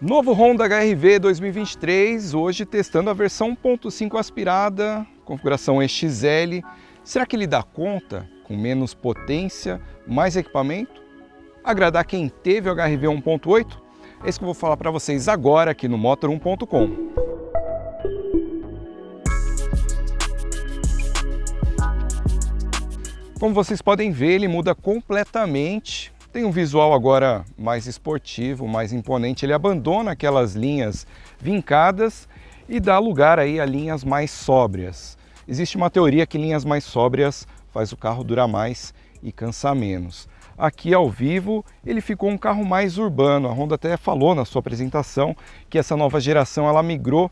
Novo Honda HR-V 2023, hoje testando a versão 1.5 aspirada, configuração EXL. Será que ele dá conta com menos potência, mais equipamento? Agradar quem teve o HR-V 1.8? É isso que eu vou falar para vocês agora aqui no Motor1.com. Como vocês podem ver, ele muda completamente. Tem um visual agora mais esportivo, mais imponente. Ele abandona aquelas linhas vincadas e dá lugar aí a linhas mais sóbrias. Existe uma teoria que linhas mais sóbrias faz o carro durar mais e cansar menos. Aqui ao vivo ele ficou um carro mais urbano. A Honda até falou na sua apresentação que essa nova geração ela migrou,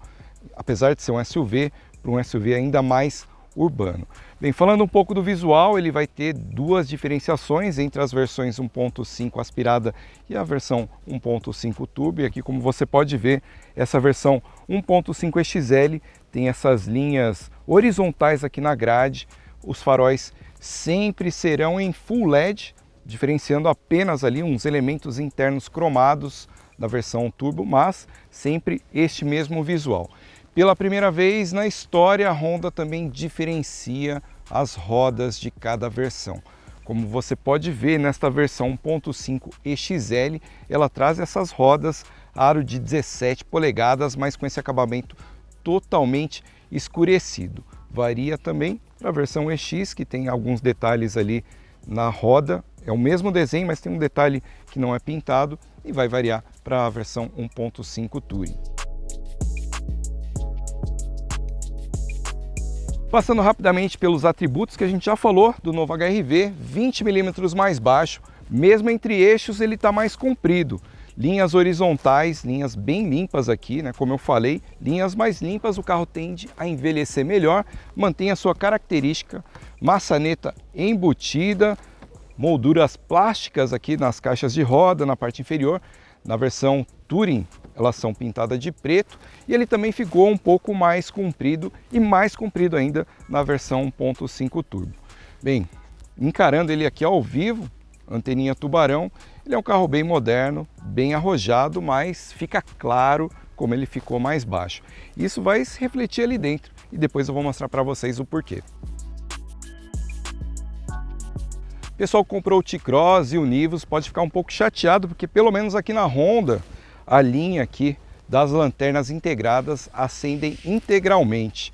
apesar de ser um SUV, para um SUV ainda mais urbano. Bem, falando um pouco do visual, ele vai ter duas diferenciações entre as versões 1.5 aspirada e a versão 1.5 turbo. E aqui, como você pode ver, essa versão 1.5 EXL tem essas linhas horizontais aqui na grade. Os faróis sempre serão em Full LED, diferenciando apenas ali uns elementos internos cromados da versão turbo, mas sempre este mesmo visual. Pela primeira vez na história, a Honda também diferencia as rodas de cada versão. Como você pode ver nesta versão 1.5 EXL, ela traz essas rodas aro de 17 polegadas, mas com esse acabamento totalmente escurecido. Varia também para a versão EX, que tem alguns detalhes ali na roda. É o mesmo desenho, mas tem um detalhe que não é pintado, e vai variar para a versão 1.5 Touring. Passando rapidamente pelos atributos que a gente já falou do novo HR-V, 20 mm mais baixo, mesmo entre eixos ele está mais comprido. Linhas horizontais, linhas bem limpas aqui, né? Como eu falei, linhas mais limpas, o carro tende a envelhecer melhor, mantém a sua característica, maçaneta embutida, molduras plásticas aqui nas caixas de roda, na parte inferior. Na versão Touring, elas são pintadas de preto e ele também ficou um pouco mais comprido e mais comprido ainda na versão 1.5 Turbo. Bem, encarando ele aqui ao vivo, anteninha tubarão, ele é um carro bem moderno, bem arrojado, mas fica claro como ele ficou mais baixo. Isso vai se refletir ali dentro e depois eu vou mostrar para vocês o porquê. O pessoal que comprou o T-Cross e o Nivus pode ficar um pouco chateado, porque pelo menos aqui na Honda, a linha aqui das lanternas integradas acendem integralmente.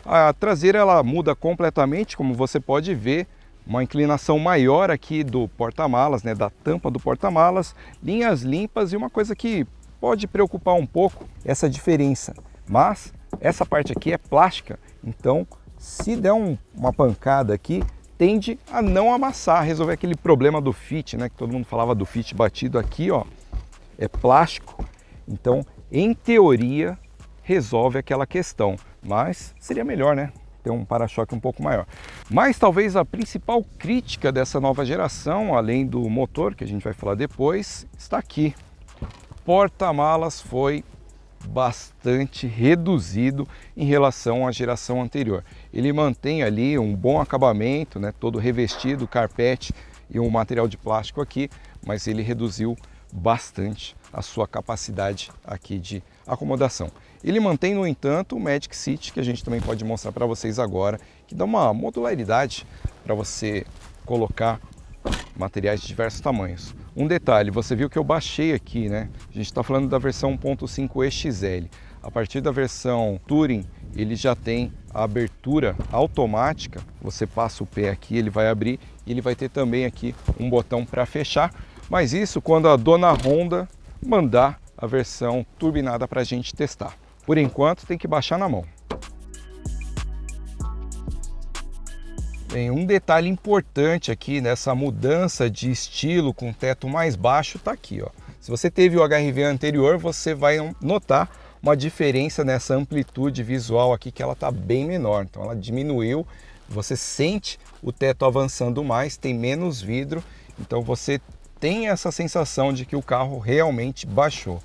A traseira ela muda completamente, como você pode ver, uma inclinação maior aqui do porta-malas, né, da tampa do porta-malas, linhas limpas e uma coisa que pode preocupar um pouco, essa diferença. Mas essa parte aqui é plástica, então se der uma pancada aqui, tende a não amassar, resolver aquele problema do fit, né? Que todo mundo falava do fit batido aqui, ó. É plástico, então em teoria resolve aquela questão, mas seria melhor, né? Ter um para-choque um pouco maior. Mas talvez a principal crítica dessa nova geração, além do motor, que a gente vai falar depois, está aqui. Porta-malas foi bastante reduzido em relação à geração anterior. Ele mantém ali um bom acabamento, né, todo revestido, carpete e um material de plástico aqui, mas ele reduziu bastante a sua capacidade aqui de acomodação. Ele mantém, no entanto, o Magic Seat, que a gente também pode mostrar para vocês agora, que dá uma modularidade para você colocar materiais de diversos tamanhos. Um detalhe, você viu que eu baixei aqui, né? A gente está falando da versão 1.5 EXL. A partir da versão Touring, ele já tem a abertura automática. Você passa o pé aqui, ele vai abrir e ele vai ter também aqui um botão para fechar. Mas isso quando a dona Honda mandar a versão turbinada para a gente testar. Por enquanto tem que baixar na mão. Bem, um detalhe importante aqui nessa mudança de estilo com teto mais baixo está aqui, ó. Se você teve o HR-V anterior, você vai notar uma diferença nessa amplitude visual aqui, que ela está bem menor. Então ela diminuiu, você sente o teto avançando mais, tem menos vidro, então você tem essa sensação de que o carro realmente baixou.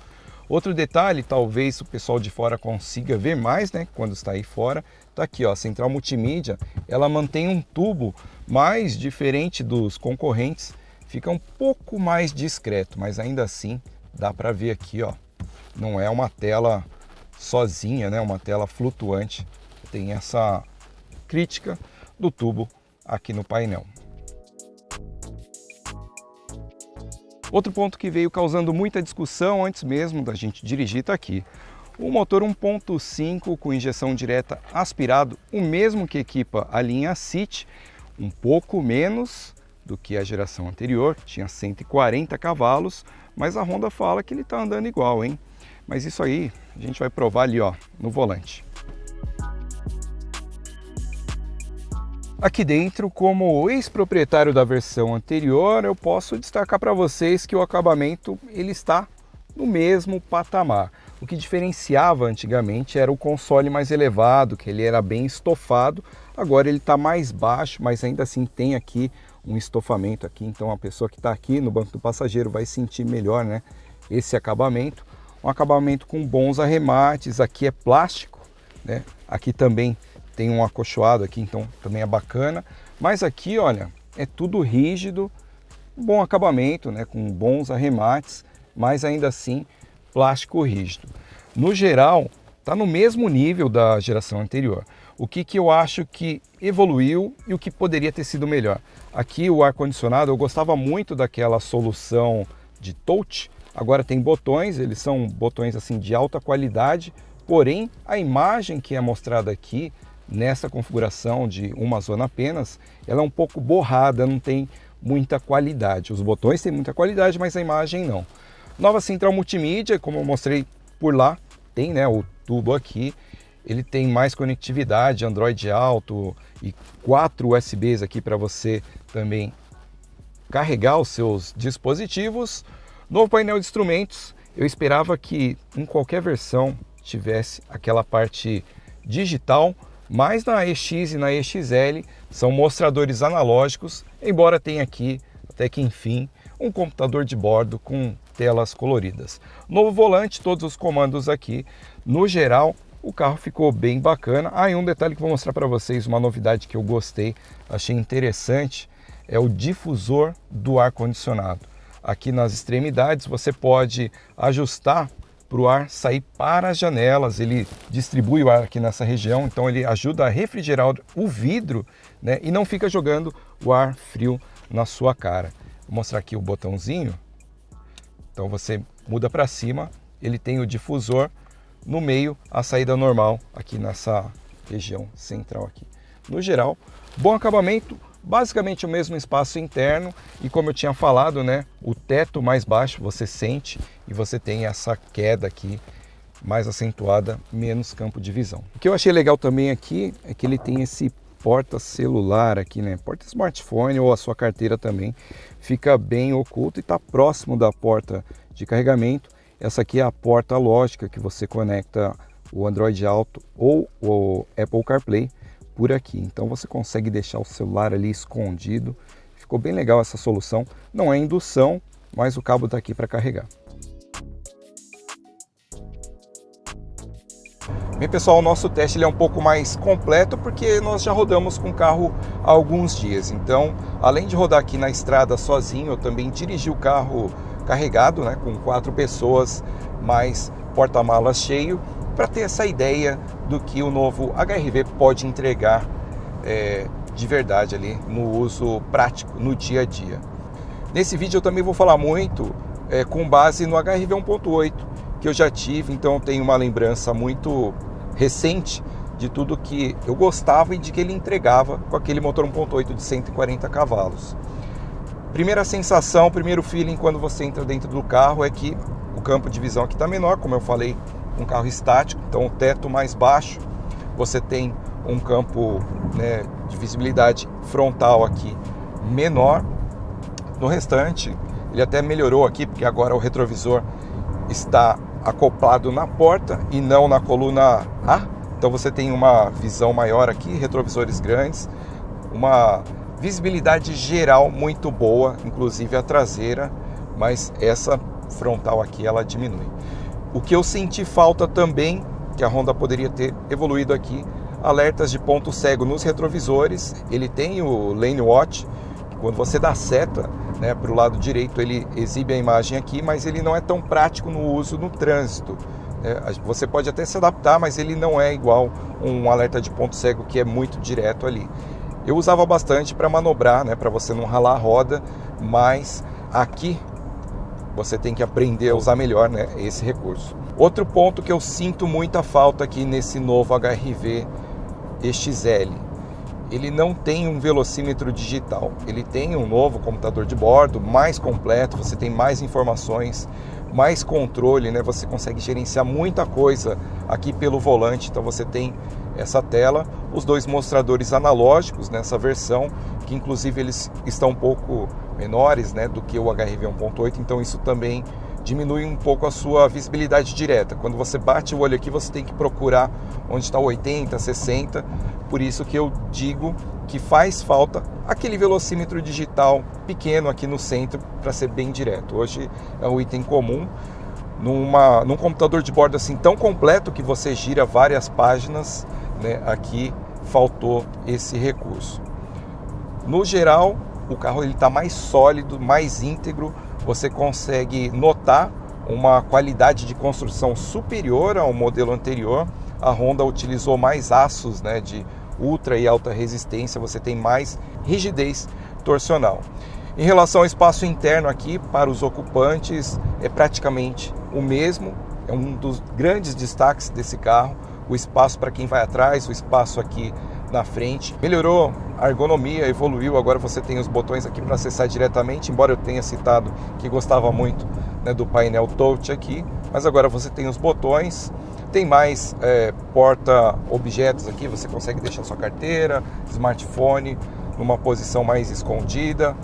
Outro detalhe, talvez o pessoal de fora consiga ver mais, né, quando está aí fora, tá aqui, ó, a central multimídia, ela mantém um tubo mais diferente dos concorrentes, fica um pouco mais discreto, mas ainda assim dá para ver aqui, ó, não é uma tela sozinha, né? Uma tela flutuante. Tem essa crítica do tubo aqui no painel. Outro ponto que veio causando muita discussão antes mesmo da gente dirigir está aqui. O motor 1.5 com injeção direta aspirado, o mesmo que equipa a linha City, um pouco menos do que a geração anterior, tinha 140 cavalos, mas a Honda fala que ele está andando igual, hein? Mas isso aí a gente vai provar ali, ó, no volante. Aqui dentro, como ex-proprietário da versão anterior, eu posso destacar para vocês que o acabamento ele está no mesmo patamar. O que diferenciava antigamente era o console mais elevado, que ele era bem estofado. Agora ele está mais baixo, mas ainda assim tem aqui um estofamento aqui. Então a pessoa que está aqui no banco do passageiro vai sentir melhor, né, esse acabamento. Um acabamento com bons arremates. Aqui é plástico, né? Aqui também tem um acolchoado aqui, então também é bacana. Mas aqui, olha, é tudo rígido, bom acabamento, né, com bons arremates, mas ainda assim plástico rígido. No geral, está no mesmo nível da geração anterior. O que eu acho que evoluiu e o que poderia ter sido melhor. Aqui o ar-condicionado, eu gostava muito daquela solução de touch. Agora tem botões, eles são botões assim de alta qualidade, porém a imagem que é mostrada aqui nessa configuração de uma zona apenas, ela é um pouco borrada, não tem muita qualidade. Os botões têm muita qualidade, mas a imagem não. Nova central multimídia, como eu mostrei por lá, tem, né, o tubo aqui. Ele tem mais conectividade, Android Auto e 4 USBs aqui para você também carregar os seus dispositivos. Novo painel de instrumentos. Eu esperava que em qualquer versão tivesse aquela parte digital, mas na EX e na EXL são mostradores analógicos, embora tenha aqui, até que enfim, um computador de bordo com telas coloridas. Novo volante, todos os comandos aqui. No geral, o carro ficou bem bacana. E um detalhe que vou mostrar para vocês, uma novidade que eu gostei, achei interessante, é o difusor do ar-condicionado. Aqui nas extremidades você pode ajustar para o ar sair para as janelas, ele distribui o ar aqui nessa região, então ele ajuda a refrigerar o vidro, né, e não fica jogando o ar frio na sua cara. Vou mostrar aqui o botãozinho, então você muda para cima, ele tem o difusor, no meio a saída normal aqui nessa região central aqui. No geral, bom acabamento, basicamente o mesmo espaço interno e como eu tinha falado, né, o teto mais baixo você sente e você tem essa queda aqui mais acentuada, menos campo de visão. O que eu achei legal também aqui é que ele tem esse porta celular aqui, né, porta smartphone ou a sua carteira também, fica bem oculto e está próximo da porta de carregamento. Essa aqui é a porta lógica que você conecta o Android Auto ou o Apple CarPlay por aqui. Então você consegue deixar o celular ali escondido. Ficou bem legal essa solução. Não é indução, mas o cabo está aqui para carregar. Bem pessoal, o nosso teste ele é um pouco mais completo porque nós já rodamos com o carro há alguns dias. Então, além de rodar aqui na estrada sozinho, eu também dirigi o carro carregado, né, com 4 pessoas, mais porta-malas cheio, para ter essa ideia do que o novo HR-V pode entregar de verdade ali no uso prático, no dia a dia. Nesse vídeo eu também vou falar muito com base no HR-V 1.8 que eu já tive, então eu tenho uma lembrança muito recente de tudo que eu gostava e de que ele entregava com aquele motor 1.8 de 140 cavalos. Primeira sensação, primeiro feeling quando você entra dentro do carro é que o campo de visão aqui está menor, como eu falei, um carro estático, então o teto mais baixo, você tem um campo, né, de visibilidade frontal aqui menor. No restante, ele até melhorou aqui, porque agora o retrovisor está acoplado na porta e não na coluna A, então você tem uma visão maior aqui, retrovisores grandes, uma visibilidade geral muito boa, inclusive a traseira, mas essa frontal aqui ela diminui. O que eu senti falta também, que a Honda poderia ter evoluído aqui, alertas de ponto cego nos retrovisores. Ele tem o Lane Watch, que quando você dá seta, né, para o lado direito ele exibe a imagem aqui, mas ele não é tão prático no uso no trânsito. Você pode até se adaptar, mas ele não é igual um alerta de ponto cego que é muito direto ali. Eu usava bastante para manobrar, né, para você não ralar a roda, mas aqui você tem que aprender a usar melhor, né, esse recurso. Outro ponto que eu sinto muita falta aqui nesse novo HR-V XL, ele não tem um velocímetro digital, ele tem um novo computador de bordo mais completo, você tem mais informações, mais controle, né? Você consegue gerenciar muita coisa aqui pelo volante, então você tem essa tela, os dois mostradores analógicos nessa versão, que inclusive eles estão um pouco menores, né, do que o HR-V 1.8, então isso também diminui um pouco a sua visibilidade direta. Quando você bate o olho aqui, você tem que procurar onde está o 80, 60, por isso que eu digo que faz falta aquele velocímetro digital pequeno aqui no centro para ser bem direto. Hoje é um item comum. Num computador de bordo assim tão completo que você gira várias páginas, né, aqui faltou esse recurso. No geral, o carro está mais sólido, mais íntegro, você consegue notar uma qualidade de construção superior ao modelo anterior. A Honda utilizou mais aços, né, de ultra e alta resistência, você tem mais rigidez torcional. Em relação ao espaço interno aqui, para os ocupantes, é praticamente o mesmo, é um dos grandes destaques desse carro, o espaço para quem vai atrás, o espaço aqui na frente. Melhorou a ergonomia, evoluiu, agora você tem os botões aqui para acessar diretamente, embora eu tenha citado que gostava muito, né, do painel touch aqui, mas agora você tem os botões. Tem mais porta-objetos aqui, você consegue deixar sua carteira, smartphone numa posição mais escondida,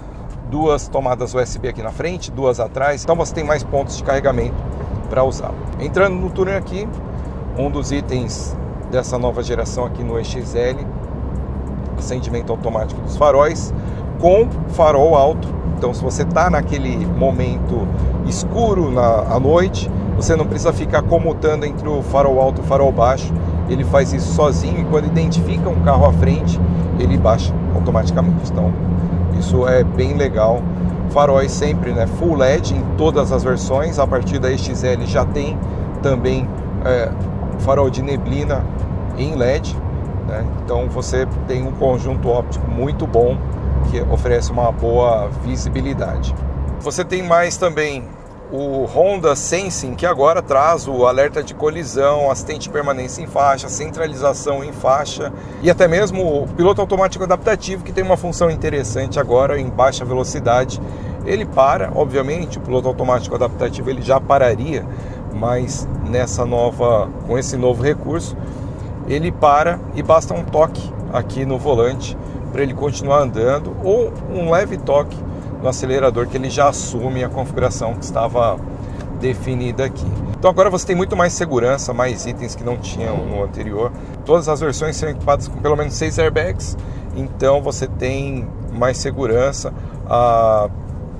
duas tomadas USB aqui na frente, duas atrás, então você tem mais pontos de carregamento para usar. Entrando no túnel aqui, um dos itens dessa nova geração aqui no XL, acendimento automático dos faróis, com farol alto, então se você está naquele momento escuro à noite, você não precisa ficar comutando entre o farol alto e o farol baixo, ele faz isso sozinho e quando identifica um carro à frente, ele baixa automaticamente. Então, isso é bem legal. Faróis sempre, né, full LED em todas as versões, a partir da XL já tem também farol de neblina em LED, né? Então você tem um conjunto óptico muito bom que oferece uma boa visibilidade. Você tem mais também o Honda Sensing, que agora traz o alerta de colisão, assistente de permanência em faixa, centralização em faixa e até mesmo o piloto automático adaptativo, que tem uma função interessante agora em baixa velocidade. Ele para, obviamente, o piloto automático adaptativo ele já pararia, mas com esse novo recurso, ele para e basta um toque aqui no volante para ele continuar andando ou um leve toque no acelerador que ele já assume a configuração que estava definida aqui. Então agora você tem muito mais segurança, mais itens que não tinham no anterior. Todas as versões são equipadas com pelo menos 6 airbags, então você tem mais segurança. A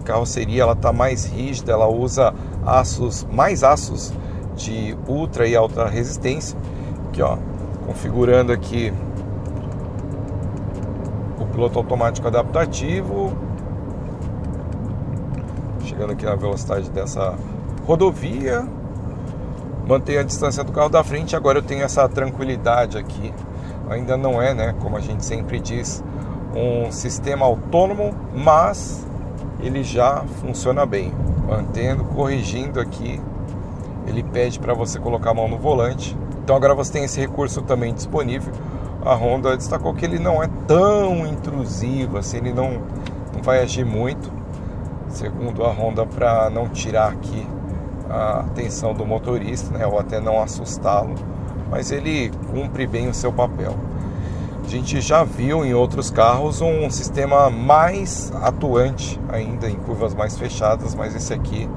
carroceria está mais rígida, ela usa mais aços de ultra e alta resistência. Aqui, ó, configurando aqui o piloto automático adaptativo. Chegando aqui na velocidade dessa rodovia, mantenho a distância do carro da frente. Agora eu tenho essa tranquilidade aqui. Ainda não é, né, como a gente sempre diz, um sistema autônomo, mas ele já funciona bem. Mantendo, corrigindo aqui, ele pede para você colocar a mão no volante. Então agora você tem esse recurso também disponível. A Honda destacou que ele não é tão intrusivo, assim, ele não vai agir muito, segundo a Honda, para não tirar aqui a atenção do motorista, né, ou até não assustá-lo, mas ele cumpre bem o seu papel. A gente já viu em outros carros um sistema mais atuante ainda em curvas mais fechadas, mas esse aqui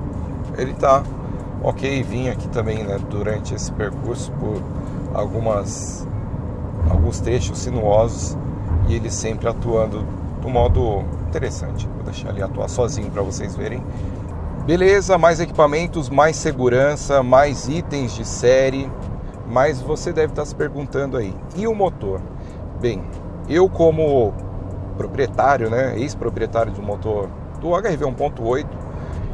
ele tá ok. Vim aqui também, né, durante esse percurso por alguns trechos sinuosos e ele sempre atuando de um modo interessante. Vou deixar ele atuar sozinho para vocês verem. Beleza, mais equipamentos, mais segurança, mais itens de série, mas você deve estar se perguntando aí, e o motor? Bem, eu como proprietário, né, ex-proprietário de um motor Do HRV 1.8,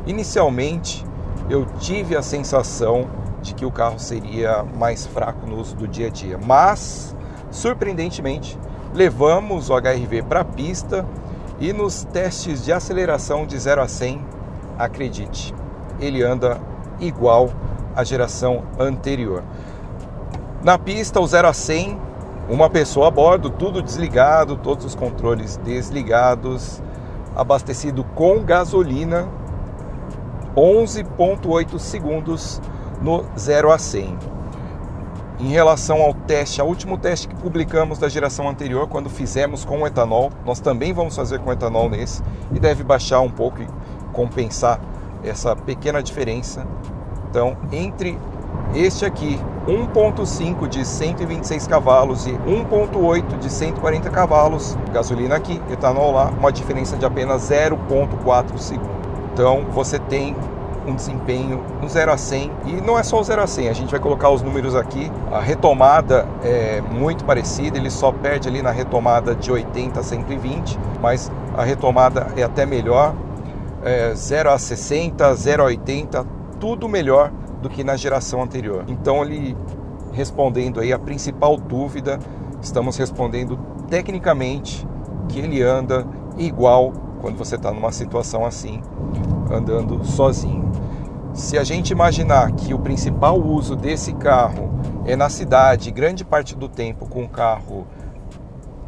inicialmente eu tive a sensação de que o carro seria mais fraco no uso do dia a dia, mas surpreendentemente levamos o HRV para a pista e nos testes de aceleração de 0 a 100, acredite, ele anda igual à geração anterior. Na pista, o 0 a 100, uma pessoa a bordo, tudo desligado, todos os controles desligados, abastecido com gasolina, 11,8 segundos no 0 a 100. Em relação ao teste, ao último teste que publicamos da geração anterior, quando fizemos com o etanol, nós também vamos fazer com etanol nesse, e deve baixar um pouco e compensar essa pequena diferença. Então, entre este aqui, 1.5 de 126 cavalos e 1.8 de 140 cavalos, gasolina aqui, etanol lá, uma diferença de apenas 0.4 segundos. Então, você tem um desempenho no 0 a 100, e não é só o 0 a 100, a gente vai colocar os números aqui. A retomada é muito parecida, ele só perde ali na retomada de 80 a 120, mas a retomada é até melhor, 0 a 60, 0 a 80, tudo melhor do que na geração anterior. Então, ele respondendo aí a principal dúvida, estamos respondendo tecnicamente que ele anda igual quando você está numa situação assim, andando sozinho. Se a gente imaginar que o principal uso desse carro é na cidade, grande parte do tempo com o carro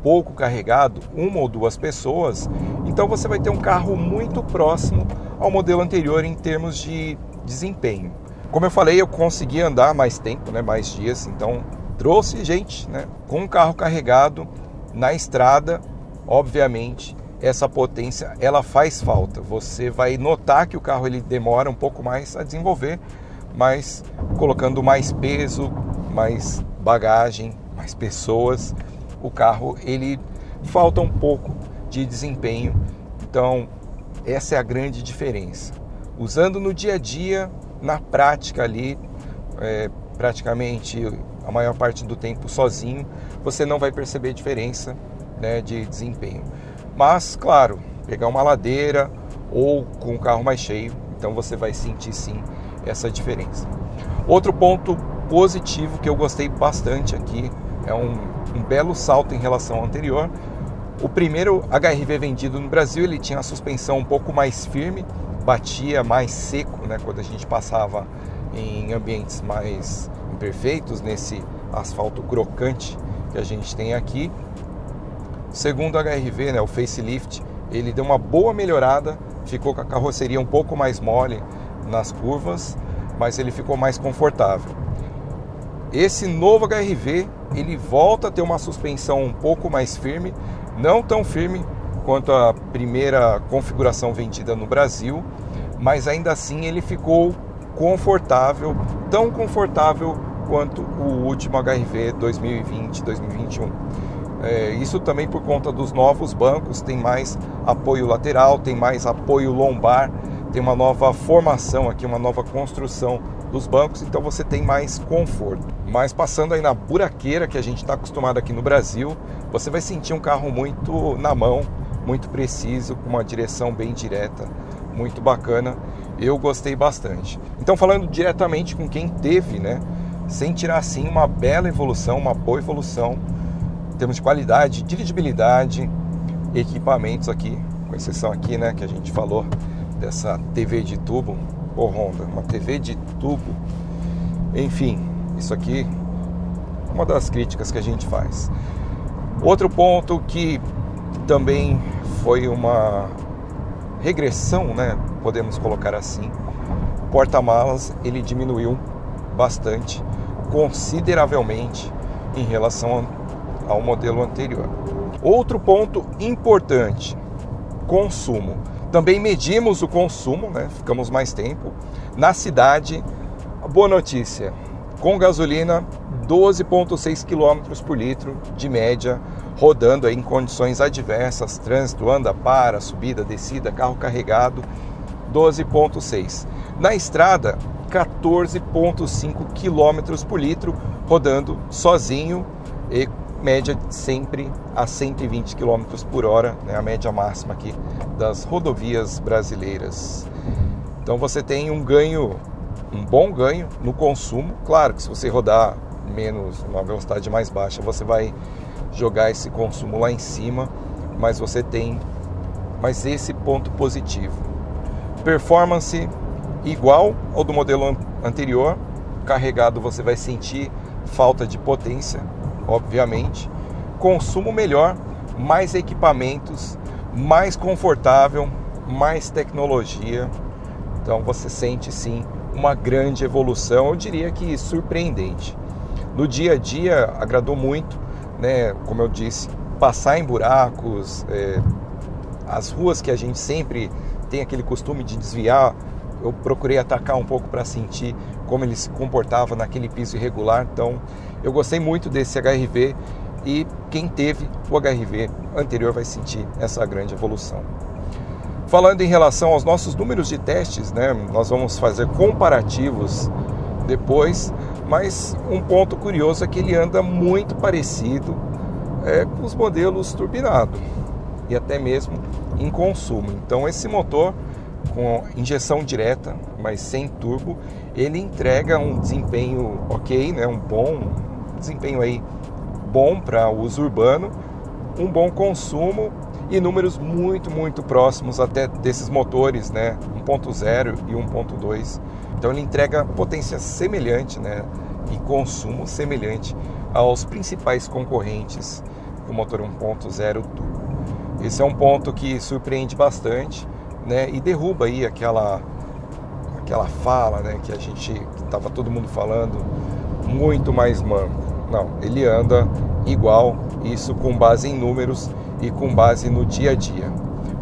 pouco carregado, uma ou duas pessoas, então você vai ter um carro muito próximo ao modelo anterior em termos de desempenho. Como eu falei, eu consegui andar mais tempo, mais dias, então trouxe gente com um carro carregado na estrada. Obviamente, essa potência ela faz falta. Você vai notar que o carro ele demora um pouco mais a desenvolver, mas colocando mais peso, mais bagagem, mais pessoas, o carro ele falta um pouco de desempenho. Então essa é a grande diferença. Usando no dia a dia, na prática ali, praticamente a maior parte do tempo sozinho, você não vai perceber diferença de desempenho. Mas, claro, pegar uma ladeira ou com o carro mais cheio, então você vai sentir sim essa diferença. Outro ponto positivo que eu gostei bastante aqui, é um belo salto em relação ao anterior. O primeiro HRV vendido no Brasil, ele tinha a suspensão um pouco mais firme, batia mais seco, quando a gente passava em ambientes mais imperfeitos, nesse asfalto crocante que a gente tem aqui. Segundo o HRV, o facelift, ele deu uma boa melhorada, ficou com a carroceria um pouco mais mole nas curvas, mas ele ficou mais confortável. Esse novo HRV, ele volta a ter uma suspensão um pouco mais firme, não tão firme quanto a primeira configuração vendida no Brasil, mas ainda assim ele ficou confortável, tão confortável quanto o último HRV 2020-2021. Isso também por conta dos novos bancos, tem mais apoio lateral, tem mais apoio lombar, tem uma nova formação aqui, uma nova construção dos bancos, então você tem mais conforto. Mas passando aí na buraqueira que a gente está acostumado aqui no Brasil, você vai sentir um carro muito na mão, muito preciso, com uma direção bem direta, muito bacana. Eu gostei bastante. Então, falando diretamente com quem teve, sem tirar assim uma bela evolução, uma boa evolução, em termos de qualidade, dirigibilidade, equipamentos aqui, com exceção aqui, que a gente falou dessa TV de tubo, Honda, uma TV de tubo, enfim, isso aqui é uma das críticas que a gente faz. Outro ponto que também foi uma regressão, podemos colocar assim, o porta-malas ele diminuiu bastante, consideravelmente em relação ao modelo anterior. Outro ponto importante, consumo. Também medimos o consumo, ficamos mais tempo. Na cidade, boa notícia, com gasolina, 12,6 km por litro de média, rodando aí em condições adversas, trânsito, anda, para, subida, descida, carro carregado, 12,6. Na estrada, 14,5 km por litro, rodando sozinho e média sempre a 120 km por hora, né, a média máxima aqui das rodovias brasileiras. Então você tem um bom ganho no consumo. Claro que se você rodar menos, uma velocidade mais baixa, você vai jogar esse consumo lá em cima, mas você tem mais esse ponto positivo. Performance igual ao do modelo anterior. Carregado você vai sentir falta de potência, obviamente. Consumo melhor, mais equipamentos, mais confortável, mais tecnologia. Então você sente sim uma grande evolução, eu diria que surpreendente. No dia a dia agradou muito, né? Como eu disse, passar em buracos, as ruas que a gente sempre tem aquele costume de desviar, eu procurei atacar um pouco para sentir como ele se comportava naquele piso irregular. Então eu gostei muito desse HRV e quem teve o HRV anterior vai sentir essa grande evolução. Falando em relação aos nossos números de testes, né, nós vamos fazer comparativos depois, mas um ponto curioso é que ele anda muito parecido com os modelos turbinados e até mesmo em consumo. Então esse motor com injeção direta, mas sem turbo, ele entrega um desempenho ok, né, um bom desempenho aí, bom para uso urbano, um bom consumo e números muito próximos até desses motores, né, 1.0 e 1.2. Então ele entrega potência semelhante, né, e consumo semelhante aos principais concorrentes do motor 1.0 turbo. Esse é um ponto que surpreende bastante, né, e derruba aí aquela fala, né, que estava todo mundo falando, muito mais manco. Não, ele anda igual, isso com base em números e com base no dia a dia.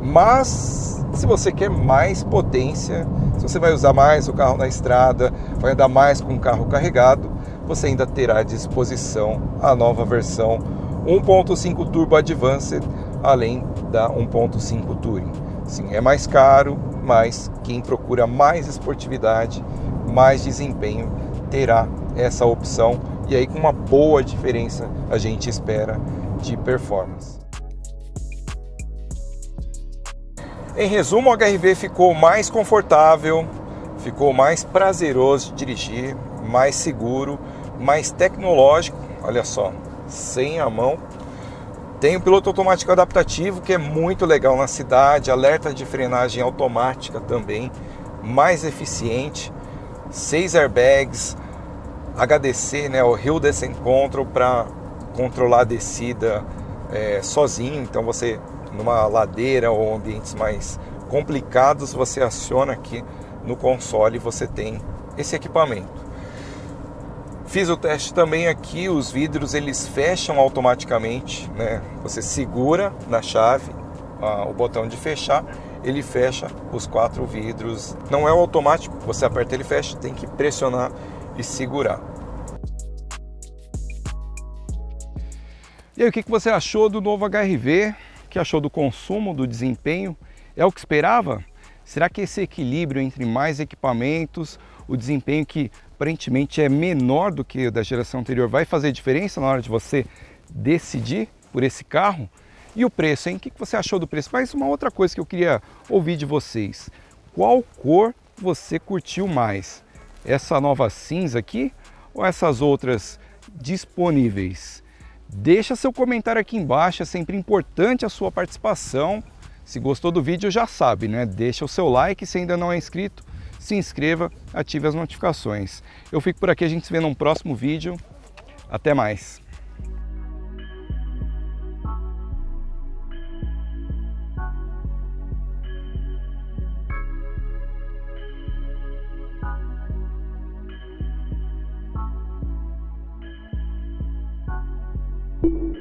Mas se você quer mais potência, se você vai usar mais o carro na estrada, vai andar mais com o carro carregado, você ainda terá à disposição a nova versão 1.5 Turbo Advanced, além da 1.5 Touring. Sim, é mais caro, mas quem procura mais esportividade, mais desempenho, terá essa opção. E aí com uma boa diferença a gente espera de performance. Em resumo, o HRV ficou mais confortável, ficou mais prazeroso de dirigir, mais seguro, mais tecnológico, olha só, sem a mão. Tem o piloto automático adaptativo, que é muito legal na cidade, alerta de frenagem automática também, mais eficiente, 6 airbags, HDC, né, o Hill Descent Control, para controlar a descida sozinho. Então você, numa ladeira ou ambientes mais complicados, você aciona aqui no console e você tem esse equipamento. Fiz o teste também aqui, os vidros eles fecham automaticamente, né? Você segura na chave o botão de fechar, ele fecha os 4 vidros. Não é o automático, você aperta ele fecha, tem que pressionar e segurar. E aí, o que você achou do novo HRV? O que achou do consumo, do desempenho? É o que esperava? Será que esse equilíbrio entre mais equipamentos, o desempenho que aparentemente é menor do que o da geração anterior, vai fazer diferença na hora de você decidir por esse carro? E o preço, hein? O que você achou do preço? Mas uma outra coisa que eu queria ouvir de vocês. Qual cor você curtiu mais? Essa nova cinza aqui ou essas outras disponíveis? Deixa seu comentário aqui embaixo, é sempre importante a sua participação. Se gostou do vídeo, já sabe, né? Deixa o seu like, se ainda não é inscrito, se inscreva, ative as notificações. Eu fico por aqui, a gente se vê num próximo vídeo. Até mais! You